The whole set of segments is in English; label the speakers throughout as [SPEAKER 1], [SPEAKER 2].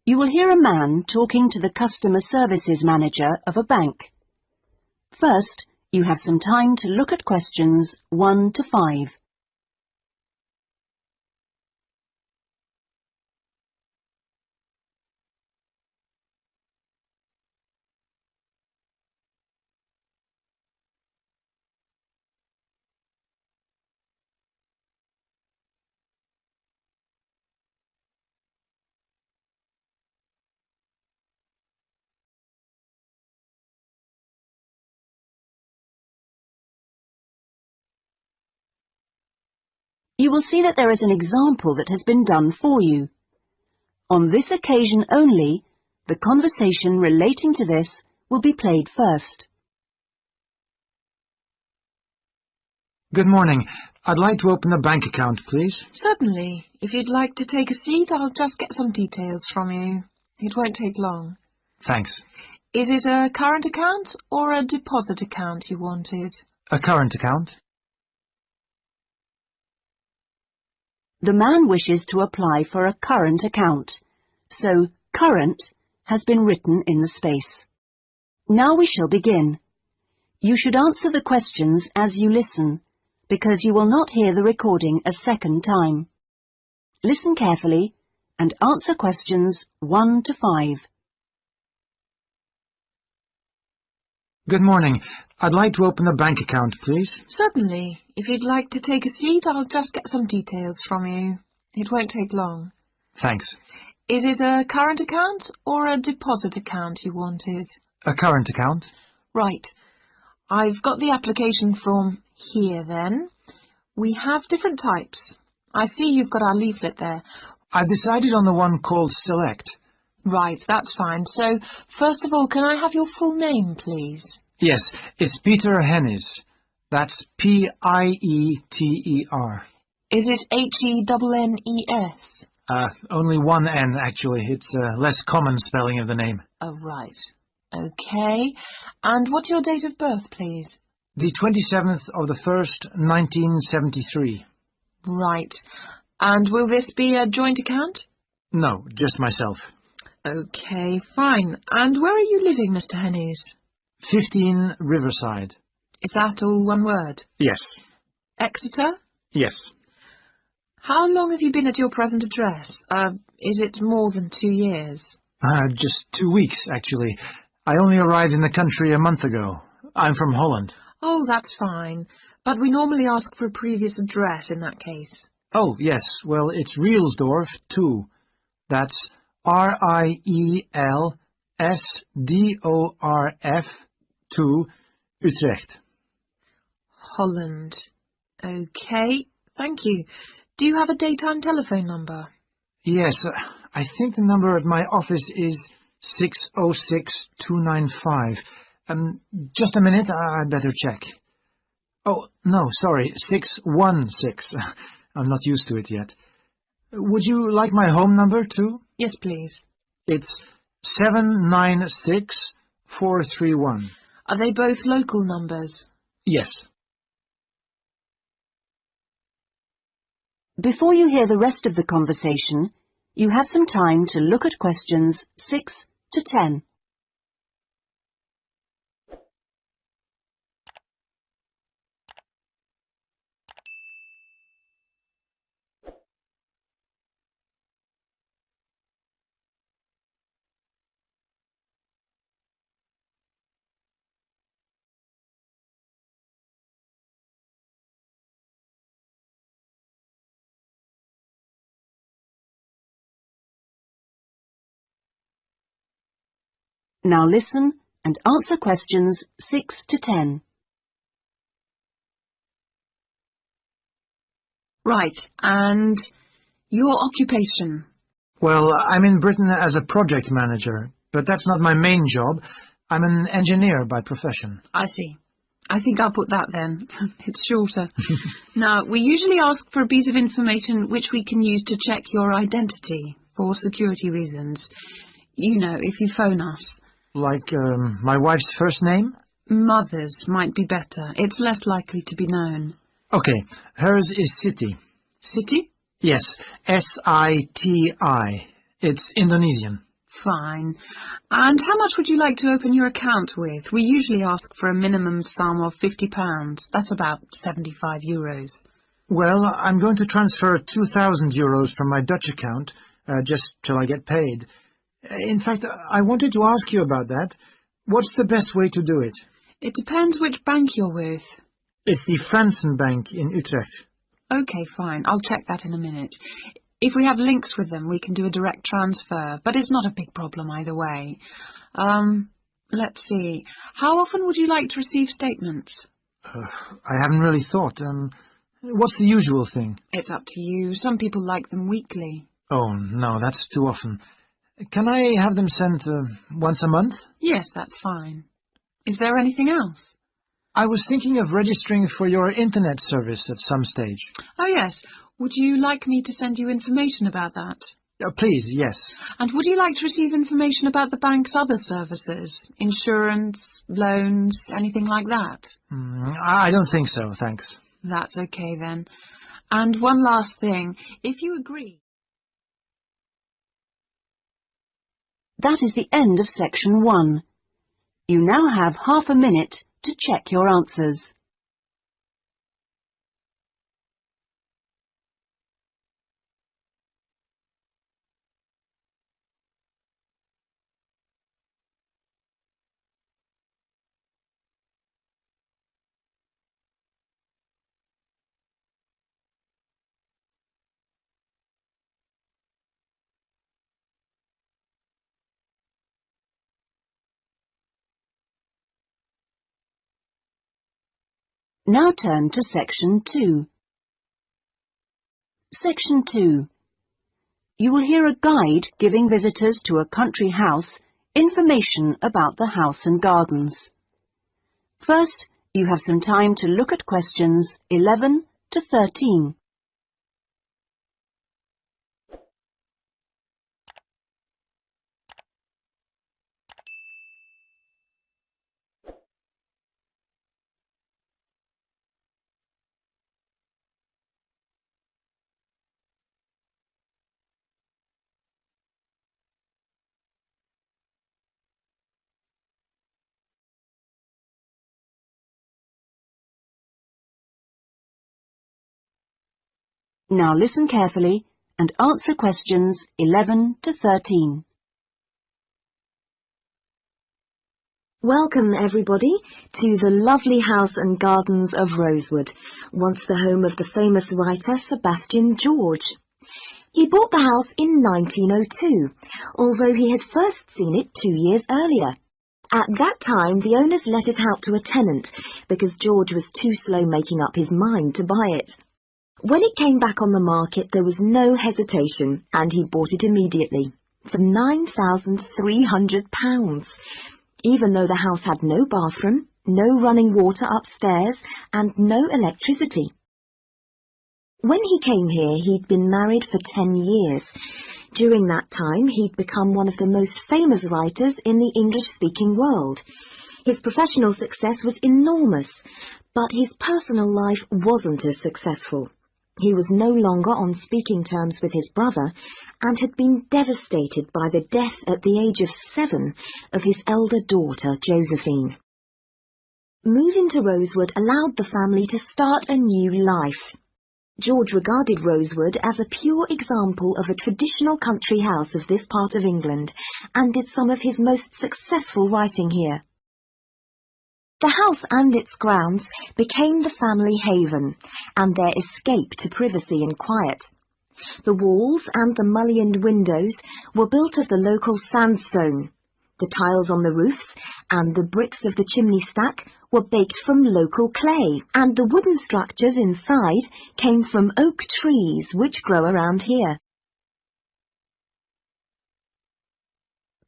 [SPEAKER 1] You will hear a man talking to the customer services manager of a bank. First, you have some time to look at questions 1 to 5. You will see that there is an example that has been done for you. On this occasion only, the conversation relating to this will be played first.
[SPEAKER 2] Good morning. I'd like to open a bank account, please.
[SPEAKER 3] Certainly. If you'd like to take a seat, I'll just get some details from you. It won't take long.
[SPEAKER 2] Thanks.
[SPEAKER 3] Is it a current account or a deposit account you wanted?
[SPEAKER 2] A current account?
[SPEAKER 1] The man wishes to apply for a current account, so current has been written in the space. Now we shall begin. You should answer the questions as you listen, because you will not hear the recording a second time. Listen carefully and answer questions 1 to 5.
[SPEAKER 2] Good morning. I'd like to open a bank account, please.
[SPEAKER 3] Certainly. If you'd like to take a seat, I'll just get some details from you. It won't take long.
[SPEAKER 2] Thanks.
[SPEAKER 3] Is it a current account or a deposit account you wanted?
[SPEAKER 2] A current account?
[SPEAKER 3] Right. I've got the application form here then. We have different types. I see you've got our leaflet there.
[SPEAKER 2] I've decided on the one called Select.
[SPEAKER 3] Right, that's fine. So, first of all, can I have your full name, please?
[SPEAKER 2] Yes, it's Peter Hennis. That's P-I-E-T-E-R.
[SPEAKER 3] Is it H-E-N-N-E-S?
[SPEAKER 2] Only one N, actually. It's a less common spelling of the name.
[SPEAKER 3] Oh, right. Okay. And what's your date of birth, please?
[SPEAKER 2] The 27th of the 1st, 1973.
[SPEAKER 3] Right. And will this be a joint account?
[SPEAKER 2] No, just myself.
[SPEAKER 3] Okay, fine. And where are you living, Mr. Hennies?
[SPEAKER 2] 15 Riverside.
[SPEAKER 3] Is that all one word?
[SPEAKER 2] Yes.
[SPEAKER 3] Exeter?
[SPEAKER 2] Yes.
[SPEAKER 3] How long have you been at your present address? Is it more than 2 years?
[SPEAKER 2] Just 2 weeks, actually. I only arrived in the country a month ago. I'm from Holland.
[SPEAKER 3] Oh, that's fine. But we normally ask for a previous address in that case.
[SPEAKER 2] Oh, yes. Well, it's Rielsdorf 2. That's R-I-E-L-S-D-O-R-F 2, Utrecht.
[SPEAKER 3] Holland. Okay, thank you. Do you have a daytime telephone number?
[SPEAKER 2] Yes, I think the number at my office is 606-295. Just a minute, I'd better check. Oh, no, sorry, 616. I'm not used to it yet. Would you like my home number, too?
[SPEAKER 3] Yes, please.
[SPEAKER 2] It's 796431.
[SPEAKER 3] Are they both local numbers?
[SPEAKER 2] Yes.
[SPEAKER 1] Before you hear the rest of the conversation, you have some time to look at questions 6 to 10. Now listen and answer questions 6 to 10.
[SPEAKER 3] Right, and your occupation?
[SPEAKER 2] Well, I'm in Britain as a project manager, but that's not my main job. I'm an engineer by profession.
[SPEAKER 3] I see. I think I'll put that then. It's shorter. Now, we usually ask for a piece of information which we can use to check your identity for security reasons. You know, if you phone us.
[SPEAKER 2] Like my wife's first name?
[SPEAKER 3] Mother's might be better. It's less likely to be known.
[SPEAKER 2] Okay, hers is Siti.
[SPEAKER 3] City?
[SPEAKER 2] Yes, S-I-T-I. It's Indonesian.
[SPEAKER 3] Fine. And how much would you like to open your account with? We usually ask for a minimum sum of £50. That's about €75.
[SPEAKER 2] Well, I'm going to transfer €2,000 from my Dutch account, just till I get paid. In fact, I wanted to ask you about that. What's the best way to do it?
[SPEAKER 3] It depends which bank you're with.
[SPEAKER 2] It's the Fransen Bank in Utrecht.
[SPEAKER 3] Okay, fine. I'll check that in a minute. If we have links with them, we can do a direct transfer, but it's not a big problem either way. Let's see. How often would you like to receive statements?
[SPEAKER 2] I haven't really thought. What's the usual thing?
[SPEAKER 3] It's up to you. Some people like them weekly.
[SPEAKER 2] Oh, no, that's too often. Can I have them sent once a month?
[SPEAKER 3] Yes, that's fine. Is there anything else?
[SPEAKER 2] I was thinking of registering for your internet service at some stage.
[SPEAKER 3] Oh, yes. Would you like me to send you information about that?
[SPEAKER 2] Please, yes.
[SPEAKER 3] And would you like to receive information about the bank's other services? Insurance, loans, anything like that?
[SPEAKER 2] I don't think so, thanks.
[SPEAKER 3] That's okay then. And one last thing. If you agree...
[SPEAKER 1] That is the end of section 1. You now have half a minute to check your answers. Now turn to section 2. Section 2. You will hear a guide giving visitors to a country house information about the house and gardens. First, you have some time to look at questions 11 to 13. Now listen carefully and answer questions 11 to 13.
[SPEAKER 4] Welcome, everybody, to the lovely house and gardens of Rosewood, once the home of the famous writer Sebastian George. He bought the house in 1902, although he had first seen it 2 years earlier. At that time, the owners let it out to a tenant, because George was too slow making up his mind to buy it. When it came back on the market, there was no hesitation, and he bought it immediately, for £9,300. Even though the house had no bathroom, no running water upstairs, and no electricity. When he came here, he'd been married for 10 years. During that time, he'd become one of the most famous writers in the English-speaking world. His professional success was enormous, but his personal life wasn't as successful. He was no longer on speaking terms with his brother and had been devastated by the death at the age of 7 of his elder daughter, Josephine. Moving to Rosewood allowed the family to start a new life. George regarded Rosewood as a pure example of a traditional country house of this part of England and did some of his most successful writing here. The house and its grounds became the family haven, and their escape to privacy and quiet. The walls and the mullioned windows were built of the local sandstone. The tiles on the roofs and the bricks of the chimney stack were baked from local clay, and the wooden structures inside came from oak trees which grow around here.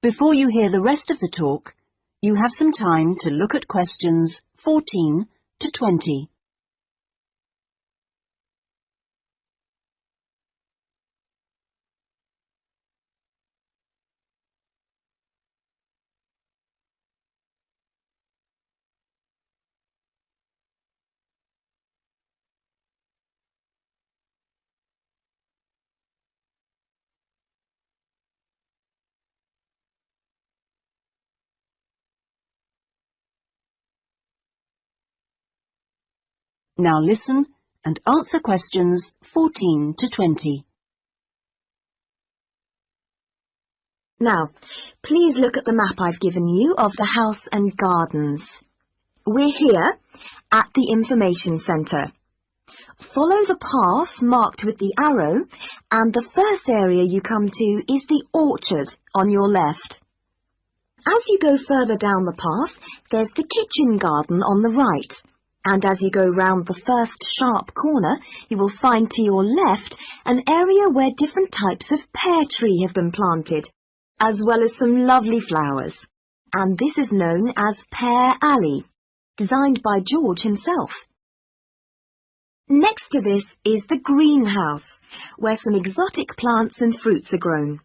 [SPEAKER 1] Before you hear the rest of the talk, you have some time to look at questions 14 to 20. Now listen and answer questions 14 to 20.
[SPEAKER 4] Now, please look at the map I've given you of the house and gardens. We're here at the information centre. Follow the path marked with the arrow, and the first area you come to is the orchard on your left. As you go further down the path, there's the kitchen garden on the right, and as you go round the first sharp corner, you will find to your left an area where different types of pear tree have been planted, as well as some lovely flowers. And this is known as Pear Alley, designed by George himself. Next to this is the greenhouse, where some exotic plants and fruits are grown.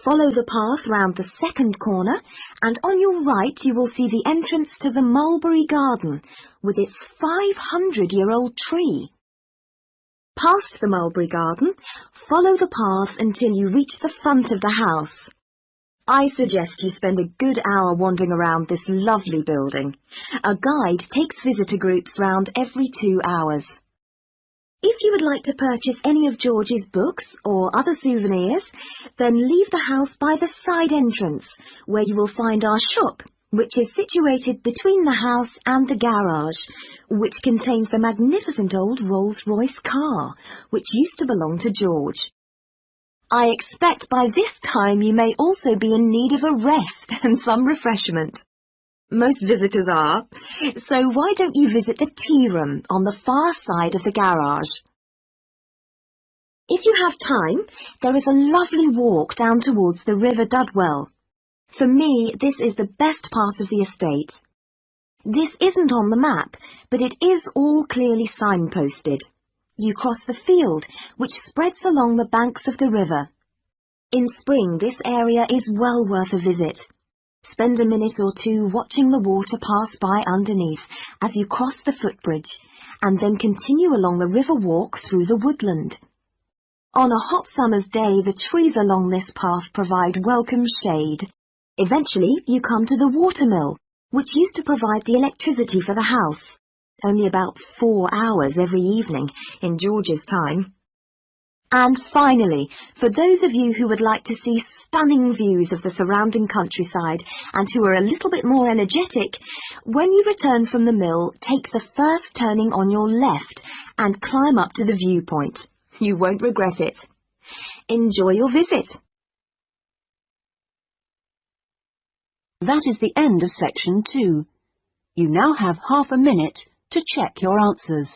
[SPEAKER 4] Follow the path round the second corner, and on your right you will see the entrance to the mulberry garden, with its 500-year-old tree. Past the mulberry garden, follow the path until you reach the front of the house. I suggest you spend a good hour wandering around this lovely building. A guide takes visitor groups round every 2 hours. If you would like to purchase any of George's books or other souvenirs, then leave the house by the side entrance, where you will find our shop, which is situated between the house and the garage, which contains the magnificent old Rolls-Royce car, which used to belong to George. I expect by this time you may also be in need of a rest and some refreshment. Most visitors are, so why don't you visit the tea room on the far side of the garage? If you have time, there is a lovely walk down towards the River Dudwell. For me, this is the best part of the estate. This isn't on the map, but it is all clearly signposted. You cross the field, which spreads along the banks of the river. In spring, this area is well worth a visit. Spend a minute or two watching the water pass by underneath as you cross the footbridge, and then continue along the river walk through the woodland. On a hot summer's day, the trees along this path provide welcome shade. Eventually, you come to the watermill, which used to provide the electricity for the house. Only about 4 hours every evening in George's time. And finally, for those of you who would like to see stunning views of the surrounding countryside and who are a little bit more energetic, when you return from the mill, take the first turning on your left and climb up to the viewpoint. You won't regret it. Enjoy your visit.
[SPEAKER 1] That is the end of section 2. You now have half a minute to check your answers.